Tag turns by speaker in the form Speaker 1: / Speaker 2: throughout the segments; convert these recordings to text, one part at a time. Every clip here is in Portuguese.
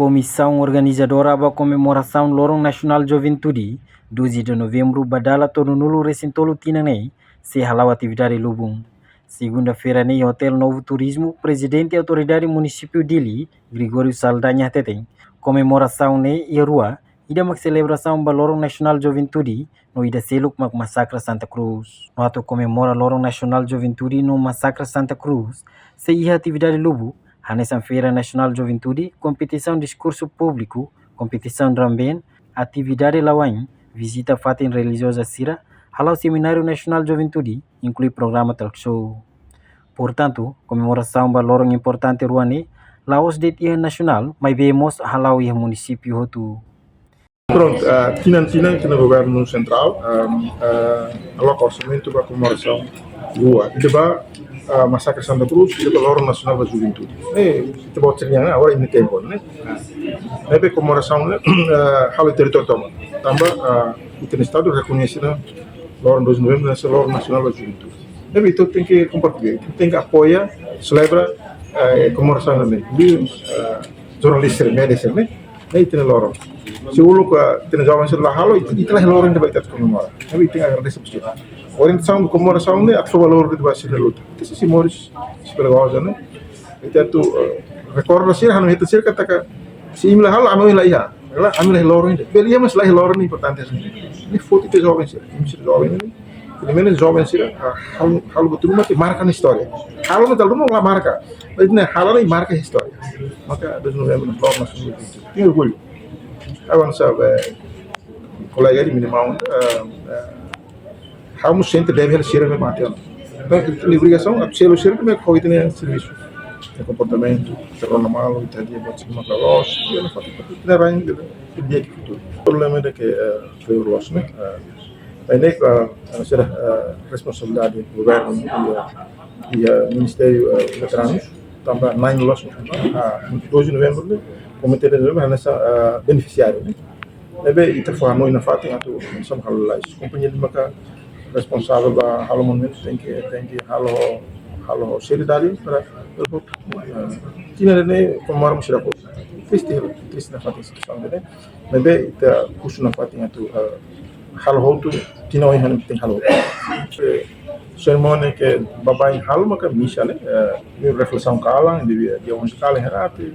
Speaker 1: Comissão organizadora da comemoração Lorong Nacional Juventude, 12 de novembro, badala todo nulo recintolo tinanei, se halau atividade lubung. Segunda-feira, no Hotel Novo Turismo, presidente da autoridade município Dili, Gregório Saldanha Tetém, comemoração ne Irua, ida mak celebração ba Lorong Nacional Juventude, no ida seluk mak Massacre Santa Cruz. No ato comemora Lorong Nacional Juventude no Massacre Santa Cruz, se ia atividade lubu, Hanesan Feira Nacional Juventude, competição discurso público, competição Ramben, atividade lawan, visita fatin religiosa Sira, halau Seminário Nacional Juventude, inclui programa talk show. Portanto, comemoração ba lorong importante ruane, laos det ia nacional, mas vemos halau ia município hotu.
Speaker 2: Pronto, Tinan que no governo central, aloca orçamento para a comemoração rua. E depois, Massacre Santa Cruz e depois Lorong Nacional da Juventude. Itu buat ceria, agora ini tempo, né? Depois comemoração, hal território toma. Tambah, o Estado reconhece, Lorong 2 de novembro nessa Lorong Nacional da Juventude. Depois itu tem que compartilhar, tem que apoiar, celebrar comemoração também. Jornalista, médico, né? Itu lorong. Se o ulu tem jovem se lá halo itu lah lorong debat itu comemora. Tapi itu agak resep sih. Orientação de comemoração né a valor de base de luta. Isso se moris se pergosa né. Itu recorda sih hanu itu sih kata se imla halo anu lah iya. Ela anu lah lorong itu. Belia mas lah lorong importante sih. Ini foto itu jovem sih. Ini jovem ini. Pelo menos jovem sih halo betul mati marca na história. Halo não tal não marca. Mas né halo nem marca história. Maka 2 novembro no Lorong Nacional. Tenho orgulho. Agora sabe, colega de minimal, vamos sempre deve ser a matéria. Então, a obrigação é ser o ser que me corre tem serviço, de comportamento, de normal, de dia pode ser uma veloz, e ela faz tudo na range do dia que futuro. O problema é que foi o rosto, né? Ainda que será responsabilidade do governo e o Ministério Veteranos, também 9 lojas, 2 de novembro, Comitê de Desenvolvimento nessa beneficiário, né? Lebe itu faham na fatin atau sama hal lain. Companhia de maka responsável ba halo monumento tem que halo solidariedade para tinha ne comemoramos será por triste na fatin situação né. Lebe itu custo na fatin atau halo hotu tinha o ihan tem halo. Sermone que babai halo maka misa né. Reflexão kala dia 11 kala herate.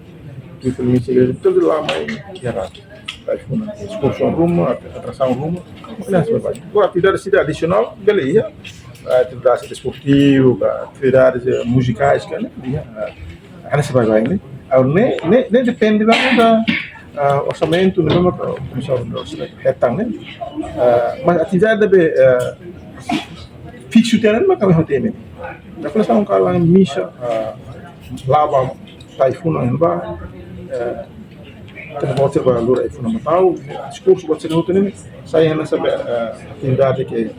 Speaker 2: Que filme segredo tudo lá mas era excursão rumo atração rumo olha só vai agora atividade cidade adicional beleza atividades desportivas atividades musicais que né ana se vai né nem depende da orçamento não é como retang né mas atividade deve fixo terreno mas kami hotel ini da falação kala misa lava taifuna yang ba kita mau coba lura itu nama tahu diskursus buat seni ini saya hanya sampai atividade que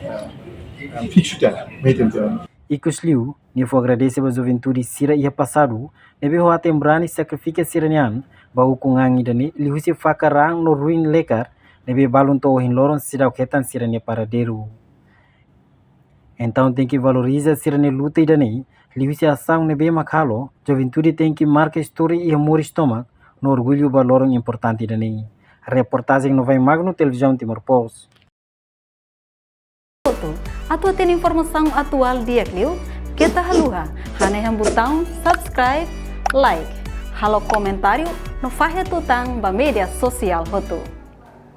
Speaker 2: fixo já metem já.
Speaker 1: Icos Liu, nifu agradece a juventude Sira ia passado, nebe hoa tembrani sacrifica Siranian, bau kungangi dani lihu se fakarang no ruin lekar, nebe balun to hin loron sidau ketan Sirania paradeiro. Então tem que valorizar Sirania luta e dani, lihu se ação nebe makalo, juventude tem que marca história e amor estômago, no orgulho ba lorong importante dani. Reportagem no Vai Magno Televisão Timor Post.
Speaker 3: Atau tem informação atual dia Clio, kita haluha, haneham botão subscribe, like, halo comentário, no fahe tutang ba media sosial hotu.